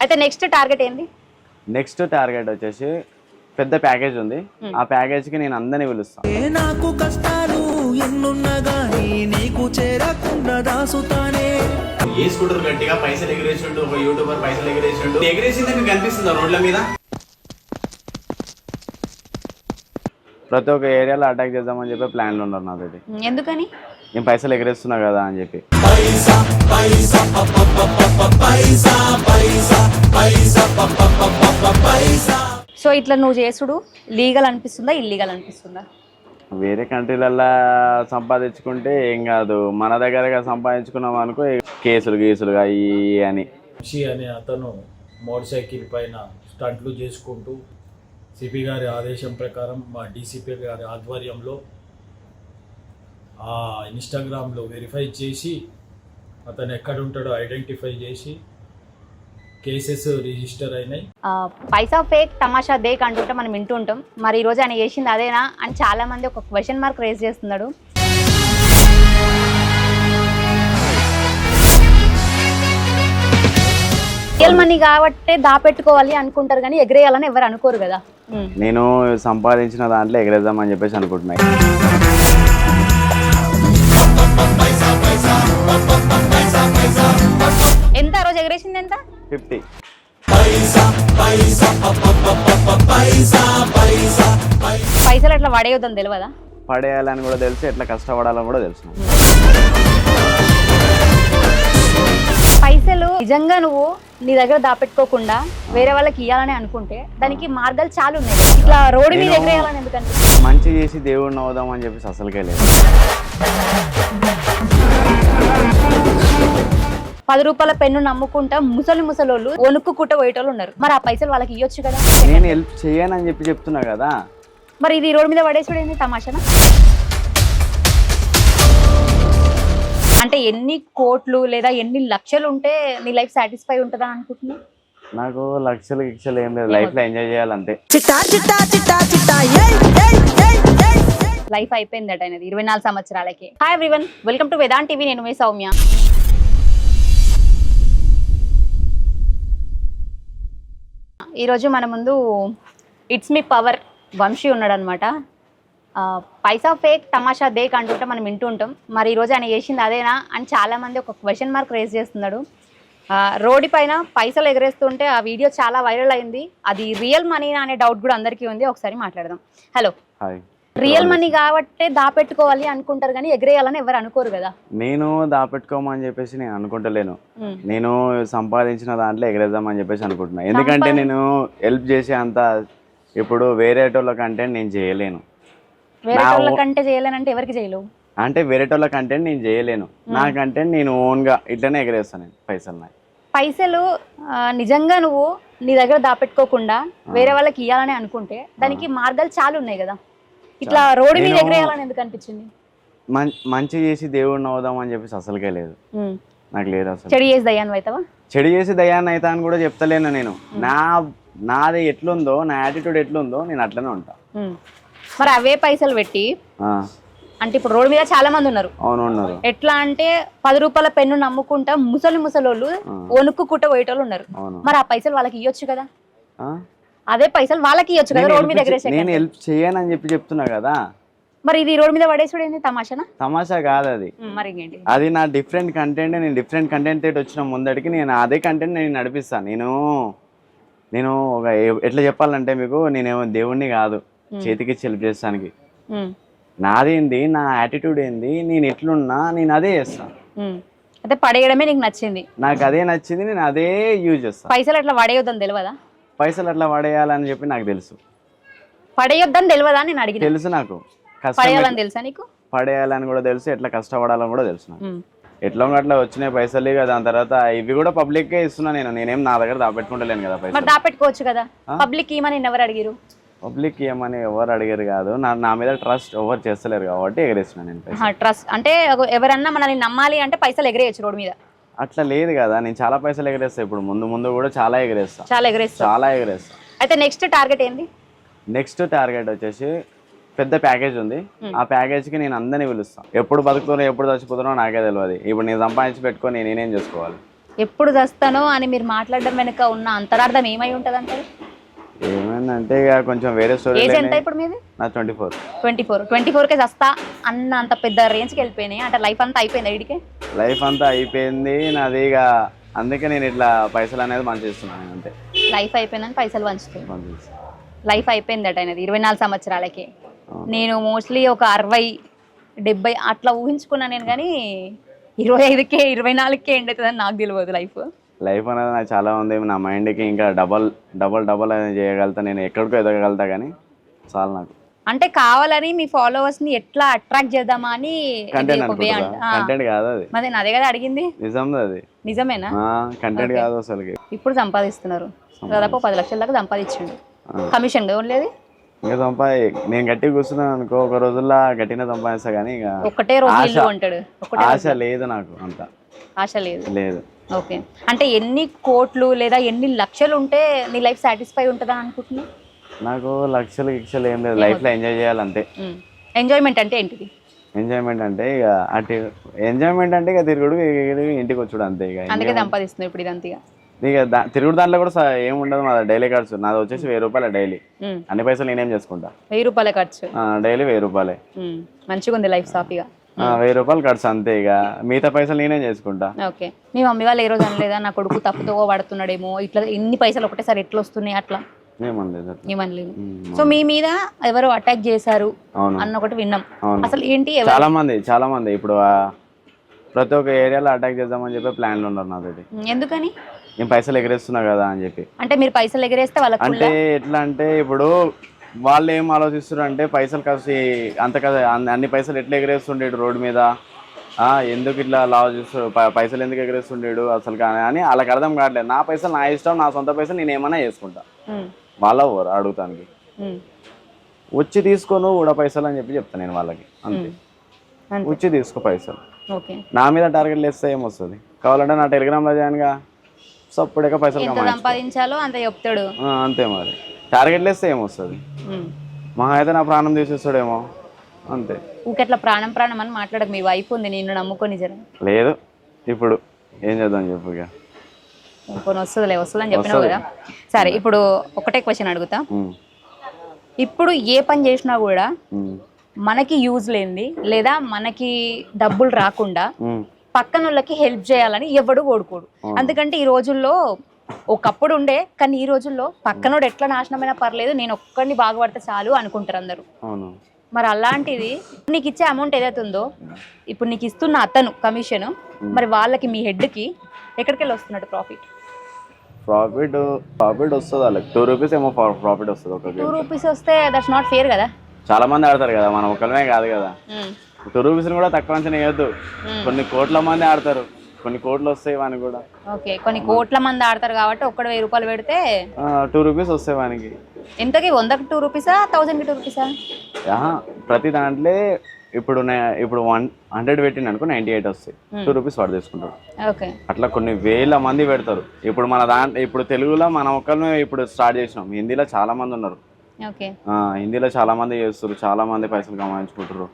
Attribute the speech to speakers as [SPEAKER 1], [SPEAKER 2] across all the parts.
[SPEAKER 1] అయితే next target ఏంది?
[SPEAKER 2] Next target వచ్చేసి పెద్ద ప్యాకేజ్ ఉంది. ఆ ప్యాకేజ్ కి నేను అందరిని పిలుస్తాను.
[SPEAKER 3] నాకు కష్టాలు ఎన్నున్నా గానీ నీకు చేరకుండా దాసుతానే.
[SPEAKER 4] ఏ స్కూటర్ గట్టిగా పైసలు ఎగిరేసిండు, ఒక యూట్యూబర్ పైసలు ఎగిరేసిండు, ఎగిరేసింది మీకు కనిపిస్తుందా రోడ్ల మీద?
[SPEAKER 2] ప్రతి ఒక్క ఏరియాలో అటాక్ చేద్దామని చెప్పి ప్లాన్లు ఉన్నారు నాతోటి.
[SPEAKER 1] ఎందుకని?
[SPEAKER 2] నేను పైసలు ఎగిరేస్తున్నా కదా అని చెప్పి.
[SPEAKER 1] సో ఇట్లా నువ్వు చేసుడు లీగల్ అనిపిస్తుందా, ఇల్లీగల్ అనిపిస్తుందా?
[SPEAKER 2] వేరే కంట్రీలల్లో సంపాదించుకుంటే ఏం కాదు, మన దగ్గరగా సంపాదించుకున్నాం అనుకో కేసులు అయ్యి అని.
[SPEAKER 5] ఖుషి అనే అతను మోటార్ సైకిల్ పైన స్టంట్లు చేసుకుంటూ సిపి గారి ఆదేశం ప్రకారం మా డీసీపీ గారి ఆధ్వర్యంలో ఆ ఇన్స్టాగ్రామ్లో వెరిఫై చేసి అతను ఎక్కడ ఉంటాడో ఐడెంటిఫై చేసి కేసెస్ రిజిస్టర్ అయినాయి.
[SPEAKER 1] పైసా ఫేక్ తమాషా దేక్ అంటుంటే మనం వింటూ ఉంటాం. మరి ఈరోజు ఆయన చేసింది అదేనా అని చాలా మంది ఒక క్వశ్చన్ మార్క్ రేజ్ చేస్తున్నాడు. రియల్ మనీ కాబట్టి దాపెట్టుకోవాలి అనుకుంటారు కానీ ఎగరేయాలని ఎవరు అనుకోరు కదా.
[SPEAKER 2] నేను సంపాదించిన దాంట్లో ఎగరేద్దామని చెప్పేసి అనుకుంటున్నాను.
[SPEAKER 1] ఎంత ఆ రోజు ఎగరేసింది? ఎంత?
[SPEAKER 2] 50.
[SPEAKER 1] పైసలు ఎట్లా పడేయొద్దని తెలియదా?
[SPEAKER 2] పడేయాలని కూడా తెలుసు, ఎట్లా కష్టపడాలని కూడా తెలుసు.
[SPEAKER 1] పైసలు నిజంగా నువ్వు నీ దగ్గర దాపెట్టుకోకుండా వేరే వాళ్ళకి ఇవ్వాలని అనుకుంటే దానికి మార్గాలు చాలా ఉన్నాయి. ఇట్లా రోడ్డు మీద ఎగరేయాలని ఎందుకంటే
[SPEAKER 2] మంచి చేసి దేవుడిని అవుదాం అని చెప్పేసి అసలుకే లేదు.
[SPEAKER 1] 10 రూపాయల పెన్ను నమ్ముకుంటా ముసలోళ్ళు వణుక్కుకుంటూ పోయేటోళ్ళు ఉన్నారు. మరి ఆ పైసలు వాళ్ళకి ఇవ్వచ్చు కదా.
[SPEAKER 2] నేను హెల్ప్ చేయనని చెప్పి చెప్తున్నా కదా.
[SPEAKER 1] మరి ఇది రోడ్డు మీద పడేసుడు ఏంది తమాషనా? అంటే ఎన్ని కోట్లు లేదా ఎన్ని లక్షలు ఉంటే నీ లైఫ్ సాటిస్ఫై ఉంటుందా అనుకుంటున్నా?
[SPEAKER 2] నాకు లక్షలు ఏం లేదు, లైఫ్ లో ఎంజాయ్ చేయాలంటే.
[SPEAKER 1] లైఫ్ అయిపోయిందట ఆయనది 24 సంవత్సరాలకి. Hi everyone, welcome to Vedant TV. నేను మీ సౌమ్య. ఈరోజు మన ముందు ఇట్స్ మీ పవర్ వంశీ ఉన్నాడు అనమాట. పైసా ఫేక్ తమాషా దేక్ అంటుంటే మనం వింటూ ఉంటాం. మరి ఈరోజు ఆయన చేసింది అదేనా అని చాలామంది ఒక క్వశ్చన్ మార్క్ రేజ్ చేస్తున్నాడు. రోడ్డు పైన పైసలు ఎగరేస్తుంటే ఆ వీడియో చాలా వైరల్ అయింది. అది రియల్ మనీనా అనే డౌట్ కూడా అందరికీ ఉంది. ఒకసారి మాట్లాడదాం. హలో.
[SPEAKER 2] హాయ్.
[SPEAKER 1] రియల్ మనీ కాబట్టి దాపెట్టుకోవాలి అనుకుంటారు కానీ ఎగరేయాలని ఎవరు అనుకోరు కదా.
[SPEAKER 2] నేను దాపెట్టుకోమని చెప్పేసి నేను అనుకుంటలేను. నేను సంపాదించిన దాంట్లో ఎగరేద్దామని చెప్పేసి అనుకుంటున్నా. ఎందుకంటే నేను హెల్ప్ చేసే అంత ఇప్పుడు వేరేటోళ్ళ కంటెంట్ నేను చేయలేను.
[SPEAKER 1] వేరేటోళ్ళ కంటే చేయలేనంటే ఎవరికి చేయలేవు?
[SPEAKER 2] అంటే వేరేటోళ్ళ కంటెంట్ నేను చేయలేను. నా కంటెంట్ నేను ఓన్గా ఇట్లనే ఎగరేస్తాను. నేను పైసలు
[SPEAKER 1] నిజంగా నువ్వు నీ దగ్గర దాపెట్టుకోకుండా వేరే వాళ్ళకి ఇవ్వాలని అనుకుంటే దానికి మార్గాలు చాలా ఉన్నాయి కదా. ఇట్లా రోడ్డు మీద ఎగరేయాలని ఎందుకు అనిపించింది?
[SPEAKER 2] మంచి చేసి దేవుడిని అవుదాం అని చెప్పేసి అసలుకే లేదు, నాకు లేదు. అసలు
[SPEAKER 1] చెడు చేసి దయ్యాన్ని అవుతావా?
[SPEAKER 2] చెడు చేసి దయ్యాన్ని అవుతా అని కూడా చెప్తలేను నేను. నాది ఎట్లుందో, నా యాటిట్యూడ్ ఎట్లుందో నేను అట్లనే ఉంటా.
[SPEAKER 1] మరి అవే పైసలు పెట్టి అంటే ఇప్పుడు రోడ్డు మీద చాలా మంది ఉన్నారు.
[SPEAKER 2] అవును, ఉన్నారు.
[SPEAKER 1] ఎట్లా అంటే 10 రూపాయల పెన్ను నమ్ముకుంటా ముసలోళ్ళు వణుక్కుకుంటూ పోయేటోళ్ళు ఉన్నారు. మరి ఆ పైసలు వాళ్ళకి ఇవ్వచ్చు కదా. అదే పైసలు వాళ్ళకి ఇవ్వచ్చు కదా రోడ్డు మీద ఎగరేసే.
[SPEAKER 2] నేను హెల్ప్ చేయనని చెప్పి చెప్తున్నా కదా.
[SPEAKER 1] మరి ఇది రోడ్డు మీద పడేసుడు ఏంది తమాషనా?
[SPEAKER 2] తమాషా కాదు అది.
[SPEAKER 1] మరి ఏంటి?
[SPEAKER 2] అది నా డిఫరెంట్ కంటెంట్. నేను డిఫరెంట్ కంటెంట్ తోటి వచ్చిన ముందడికి నేను అదే కంటెంట్ నేను నడిపిస్తాను. నేను ఒక ఎట్లా చెప్పాలంటే మీకు, నేనేమో దేవుణ్ణి కాదు చేతికి హెల్ప్ చేస్తానికి. నాదేంది, నా యాటిట్యూడ్ ఏంది, నేను ఎట్లున్నా నేను అదే చేస్తాను.
[SPEAKER 1] అయితే పడేయడమే నీకు నచ్చింది?
[SPEAKER 2] నాకు అదే నచ్చింది, నేను అదే యూజ్ చేస్తాను.
[SPEAKER 1] పైసలు ఎట్లా పడేయొద్దని తెలియదా?
[SPEAKER 2] పైసలు అట్లా పడేయాలని చెప్పి నాకు తెలుసు.
[SPEAKER 1] పడేయొద్దని తెలియదా నేను అడిగి?
[SPEAKER 2] తెలుసు నాకు.
[SPEAKER 1] పడేయాలని తెలుసా నీకు?
[SPEAKER 2] పడేయాలని కూడా తెలుసు, ఎట్లా కష్టపడాలని కూడా తెలుసు నాకు. ఎట్లా అట్లా వచ్చినాయి పైసలు కదా. దాని తర్వాత ఇవి కూడా పబ్లిక్ కే ఇస్తున్నా. నేనేం నా దగ్గర దాపెట్టుకుంటలేను కదా పైసలు.
[SPEAKER 1] దాపెట్టుకోవచ్చు కదా. పబ్లిక్ ఏమని ఎవరు అడిగారు?
[SPEAKER 2] పబ్లిక్ ఏమని ఎవరు అడిగారు కాదు. నా మీద ట్రస్ట్ ఎవరు చేస్తలేరు కాబట్టి ఎగరేస్తున్నా నేను.
[SPEAKER 1] ట్రస్ట్ అంటే ఎవరన్నా మనల్ని నమ్మాలి అంటే పైసలు ఎగరేయచ్చు రోడ్డు మీద.
[SPEAKER 2] అట్లా లేదు కదా. నేను చాలా పైసలు ఎగరేస్తా. ఇప్పుడు ముందు కూడా చాలా ఎగరేస్తా. చాలా ఎగరేస్తా.
[SPEAKER 1] అయితే నెక్స్ట్ టార్గెట్ ఏంది?
[SPEAKER 2] నెక్స్ట్ టార్గెట్ వచ్చేసి పెద్ద ప్యాకేజ్ ఉంది. ఆ ప్యాకేజ్ కి నేను అందరినీ పిలుస్తాను. ఎప్పుడు బతుకుతున్నా ఎప్పుడు చచ్చిపోతున్నా నాకే తెలియదు. ఇప్పుడు నేను సంపాదించి పెట్టుకొని నేనేం చేసుకోవాలి?
[SPEAKER 1] ఎప్పుడు చస్తానో అని మీరు మాట్లాడడం వెనుక ఉన్న అంతరార్థం ఏమై ఉంటుంది అంటే?
[SPEAKER 2] ఏమైందంటే ఇక కొంచెం వేరే స్టోరీ.
[SPEAKER 1] ఏజ్ ఎంత ఇప్పుడు మీది?
[SPEAKER 2] నా 24.
[SPEAKER 1] 24కే చస్తా అన్న అంత పెద్ద రేంజ్కి వెళ్ళిపోయినాయి అంటే లైఫ్ అంతా అయిపోయింది ఇడికే?
[SPEAKER 2] లైఫ్ అంతా అయిపోయింది నాది ఇక, అందుకే నేను ఇట్లా పైసలు అనేది మంచి చేస్తున్నాను అంతే.
[SPEAKER 1] లైఫ్ అయిపోయిందని పైసలు పంచుతాయి. లైఫ్ అయిపోయిందట ఆయనది 24 సంవత్సరాలకి. నేను మోస్ట్లీ ఒక 60-70 అట్లా ఊహించుకున్నా నేను, కానీ 25కే 24కే ఎండ్ అవుతుందని నాకు తెలియదు లైఫ్.
[SPEAKER 2] లైఫ్ అనేది నాకు చాలా ఉంది. నా మైండ్కి ఇంకా డబల్ అనేది చేయగలుగుతా, నేను ఎక్కడికో ఎదగలుగుతా, కానీ చాలా నాకు.
[SPEAKER 1] అంటే కావాలని మీ ఫాలోవర్స్ ని ఎట్లా అట్రాక్ట్ చేద్దామా అని
[SPEAKER 2] కంటెంట్ కంటెంట్ కాదు అది.
[SPEAKER 1] మరి అదే కదా అడిగింది.
[SPEAKER 2] నిజం అది.
[SPEAKER 1] నిజమేనా?
[SPEAKER 2] కంటెంట్ కాదు అసలుకి.
[SPEAKER 1] ఇప్పుడు సంపాదిస్తున్నారు దాదాపు 10 లక్షల దాకా సంపాదించండు. కమిషన్ ఉండలేదు
[SPEAKER 2] ఇంకా నేను గట్టిగా కూర్చున్నాను అనుకో, ఒక రోజుల్లో గట్టిగా సంపాదిస్తా, కానీ ఇక
[SPEAKER 1] ఒకటే రోజు ఇల్లు ఉంటాడు.
[SPEAKER 2] ఆశ లేదు నాకు, అంత
[SPEAKER 1] ఆశ లేదు. ఓకే, అంటే ఎన్ని కోట్లు లేదా ఎన్ని లక్షలు ఉంటే నీ లైఫ్ సాటిస్ఫై ఉంటుందా అనుకుంటున్నా?
[SPEAKER 2] నాకు లక్షలు ఏం లేదు, లైఫ్ లో ఎంజాయ్ చేయాలంతే.
[SPEAKER 1] ఎంజాయ్మెంట్ అంటే ఏంటిది?
[SPEAKER 2] ఎంజాయ్మెంట్ అంటే ఇక ఇక తిరుగుడు ఇంటికి వచ్చుడు అంతే. ఇక
[SPEAKER 1] అందుకే సంపాదిస్తున్నావు ఇప్పుడు ఇదంతా.
[SPEAKER 2] ఇక తిరుగుడు దాంట్లో కూడా ఏముండదు, మా డైలీ ఖర్చు నాది వచ్చేసి 1000 రూపాయలు డైలీ. అన్ని పైసలు నేనేం చేసుకుంటా.
[SPEAKER 1] 1000 రూపాయల ఖర్చు
[SPEAKER 2] డైలీ 1000 రూపాయలే.
[SPEAKER 1] మంచిగా ఉంది లైఫ్ సాఫీగా.
[SPEAKER 2] 1000 రూపాయలు ఖర్చు అంతే, ఇక మిగతా పైసలు నేనేం చేసుకుంటా.
[SPEAKER 1] ఓకే, మీ మమ్మీ వాళ్ళు ఏ రోజు అనలేదా నా కొడుకు తప్పుతో పడుతున్నాడేమో, ఇట్లా ఇన్ని పైసలు ఒకటేసారి ఎట్లా వస్తున్నాయి అట్లా? ఏమనలేదు. సో మీ మీద ఎవరు అటాక్ చేశారు అన్న ఒకటి విన్నాం, అసలు ఏంటి?
[SPEAKER 2] చాలా మంది ఇప్పుడు ప్రతి ఒక్క ఏరియాలో అటాక్ చేద్దామని చెప్పి ప్లాన్లు ఉన్నారు నాతోటి.
[SPEAKER 1] ఎందుకని?
[SPEAKER 2] నేను పైసలు ఎగరేస్తున్నా కదా అని చెప్పి.
[SPEAKER 1] అంటే మీరు పైసలు ఎగరేస్తే వాళ్ళకి
[SPEAKER 2] అంటే ఎట్లా అంటే ఇప్పుడు వాళ్ళు ఏం ఆలోచిస్తారు అంటే పైసలు కలిసి అంత కదా అన్ని పైసలు ఎట్లా ఎగరేస్తుండేడు రోడ్డు మీద, ఎందుకు ఇట్లా లావ్ చేస్తాడు, పైసలు ఎందుకు ఎగరేస్తుండేడు అసలు అని వాళ్ళకి అర్థం కావట్లేదు. నా పైసలు నా ఇష్టం, నా సొంత పైసలు నేను ఏమైనా చేసుకుంటా. వాళ్ళ అడుగుతానికి వచ్చి తీసుకోను కూడా పైసలు అని చెప్పి చెప్తాను నేను వాళ్ళకి, అంతే. వచ్చి తీసుకో పైసలు. నా మీద టార్గెట్ వేస్తే ఏమొస్తుంది? కావాలంటే నా టెలిగ్రామ్లో జాయిన్గా సప్పుడేగా పైసలు
[SPEAKER 1] సంపాదించాలో అంత చెప్తాడు,
[SPEAKER 2] అంతే. మరి టార్గెట్ వేస్తే ఏమొస్తుంది? మహా అయితే నా ప్రాణం తీసేస్తాడేమో, అంతే.
[SPEAKER 1] ఊకెట్లా ప్రాణం అని మాట్లాడక, మీ వైఫ్ ఉంది నిన్ను నమ్ముకొని జర.
[SPEAKER 2] లేదు, ఇప్పుడు ఏం చేద్దాం చెప్పు. ఇక
[SPEAKER 1] వస్తుందని చెప్పినావు కదా. సరే, ఇప్పుడు ఒకటే క్వశ్చన్ అడుగుతా. ఇప్పుడు ఏ పని చేసినా కూడా మనకి యూజ్ లేనిది లేదా మనకి డబ్బులు రాకుండా పక్కన వాళ్ళకి హెల్ప్ చేయాలని ఎవడు కోడుకోడు. అందుకంటే ఈ రోజుల్లో ఒకప్పుడు ఉండే, కానీ ఈ రోజుల్లో పక్కనోడు ఎట్లా నాశనమైనా పర్లేదు, నేను ఒక్కడిని బాగుపడితే చాలు అనుకుంటారు అందరూ. మరి అలాంటిది నీకు ఇచ్చే అమౌంట్ ఏదైతే ఉందో, ఇప్పుడు నీకు ఇస్తున్న అతను కమిషన్, మరి వాళ్ళకి మీ హెడ్కి ఎక్కడికి వెళ్ళి వస్తున్నాడు ప్రాఫిట్
[SPEAKER 2] వస్తుంది? వాళ్ళకి 2 రూపీస్ ఏమో ప్రాఫిట్ వస్తుంది.
[SPEAKER 1] 2 రూపీస్ వస్తే దట్స్ నాట్ ఫేర్ కదా.
[SPEAKER 2] చాలా మంది ఆడతారు కదా, మనం ఒకళ్ళమే కాదు కదా. 2 రూపీస్ కూడా తక్కువ అంచనా వేయద్దు. కొన్ని కోట్ల మంది ఆడతారు, కొన్ని కోట్లు వస్తాయి వానికి కూడా.
[SPEAKER 1] ఓకే, కొన్ని కోట్ల మంది ఆడతారు కాబట్టి ఒక్కడు 1000 రూపాయలు పెడితే
[SPEAKER 2] 2 రూపీస్ వస్తాయి వానికి.
[SPEAKER 1] ఎంతకి? 100కి 2 రూపీసా, 1000కి 2 రూపీసా?
[SPEAKER 2] ప్రతి దాంట్లో ఇప్పుడు 100 పెట్టింది అనుకో 98 వస్తాయి, 2 రూపీస్ వాడు తీసుకుంటాడు. అట్లా కొన్ని వేల మంది పెడతారు. ఇప్పుడు మన ఇప్పుడు తెలుగులో మనం ఒక్కరిని ఇప్పుడు స్టార్ట్ చేసినాం, హిందీలో చాలా మంది ఉన్నారు. హిందీలో చాలా మంది చేస్తారు, చాలా మంది పైసలు కమాయించుకుంటారు.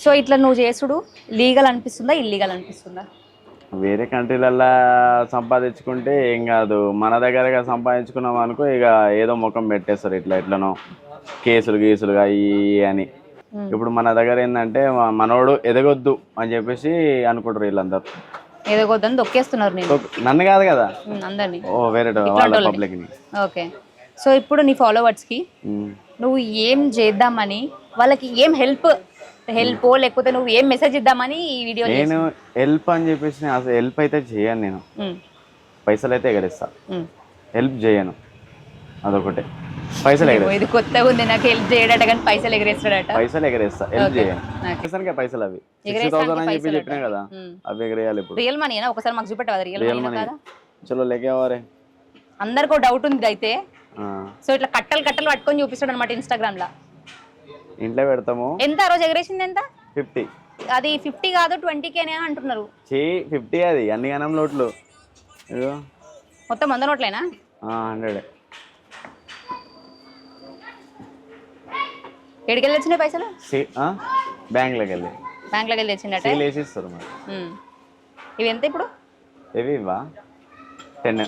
[SPEAKER 1] సో ఇట్లా నువ్వు చేసుడు లీగల్ అనిపిస్తుందా, ఇల్లీగల్ అనిపిస్తుందా?
[SPEAKER 2] వేరే కంట్రీలల్లో సంపాదించుకుంటే ఏం కాదు, మన దగ్గరగా సంపాదించుకున్నాం అనుకో ఇక ఏదో ముఖం పెట్టేస్తారు, ఎట్లనో కేసులు అయ్యి అని. ఇప్పుడు మన దగ్గర ఏంటంటే మనోడు ఎదగొద్దు అని చెప్పేసి అనుకుంటారు వీళ్ళందరూ.
[SPEAKER 1] ఎదగొద్దని దొక్కేస్తున్నారు.
[SPEAKER 2] నన్ను కాదు కదా,
[SPEAKER 1] అందరినీ,
[SPEAKER 2] వేరే పబ్లిక్ ని.
[SPEAKER 1] ఓకే, సో ఇప్పుడు నీ ఫాలోవర్స్కి నువ్వు ఏం చేద్దామని, వాళ్ళకి ఏం హెల్ప్ లేకపోతే నువ్వు ఏం మెసేజ్ ఇద్దామని ఈ వీడియో?
[SPEAKER 2] నేను హెల్ప్ అని చెప్పేసి అసలు హెల్ప్ అయితే చేయను, నేను పైసలు అయితే ఎగరేస్తా, హెల్ప్ చేయను, అదొకటే. పైసలు
[SPEAKER 1] ఇది కొత్తగా ఉంది నాకు, హెల్ప్ చేయడట కానీ పైసలు ఎగరేస్తాడట.
[SPEAKER 2] పైసలు ఎగరేస్తా, హెల్ప్ చేయను. పైసలు అవి 60,000 అని చెప్పి చెప్పినా కదా, అవి ఎగరేయాలి. ఇప్పుడు
[SPEAKER 1] రియల్ మనీ ఒకసారి మాకు చూపెట్టవా? రియల్ మనీ
[SPEAKER 2] చలో లేకేవారే.
[SPEAKER 1] అందరికో డౌట్ ఉంది అయితే, సో ఇట్లా కట్టలు పట్టుకొని చూపిస్తాడు అనమాట ఇన్స్టాగ్రామ్ లా.
[SPEAKER 2] ఇంట్లో పెడతాము.
[SPEAKER 1] ఎంత ఆ రోజు ఎగరేసింది? ఎంత?
[SPEAKER 2] 50.
[SPEAKER 1] అది 50 కాదు 20K అంటున్నారు.
[SPEAKER 2] 50 అది అన్ని గణం నోట్లు,
[SPEAKER 1] మొత్తం 100 నోట్లేనా?
[SPEAKER 2] 100.
[SPEAKER 1] ఎడికెళ్ళి వచ్చినాయి పైసలు?
[SPEAKER 2] బ్యాంక్లోకి వెళ్ళి
[SPEAKER 1] తెచ్చిండట. ఇవి ఎంత ఇప్పుడు?
[SPEAKER 2] ఇవి ఇవా 10.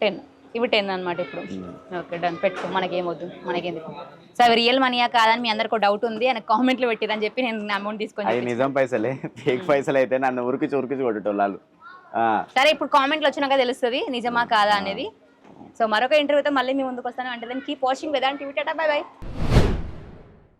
[SPEAKER 1] 10. ఇవి 10 అనమాట ఇప్పుడు. ఓకే డన్, పెట్టుకో, మనకేమొద్దు, మనకేందుకు. సో అవి రియల్ మనీయా కాదని మీ అందరికి డౌట్ ఉంది అని కామెంట్లు పెట్టిరని చెప్పి నేను అమౌంట్ తీసుకొని
[SPEAKER 2] అవి నిజం పైసలే, ఫేక్ పైసలు అయితే నన్ను ఉరికిచి కొట్టేటోళ్ళు.
[SPEAKER 1] సరే ఇప్పుడు కామెంట్లు వచ్చినాక తెలుస్తుంది నిజమా కాదా అనేది. సో మరొక ఇంటర్వ్యూతో మళ్ళీ మీ ముందుకు వస్తాను. అంటే keep watching Vedant TV. Tata, by by.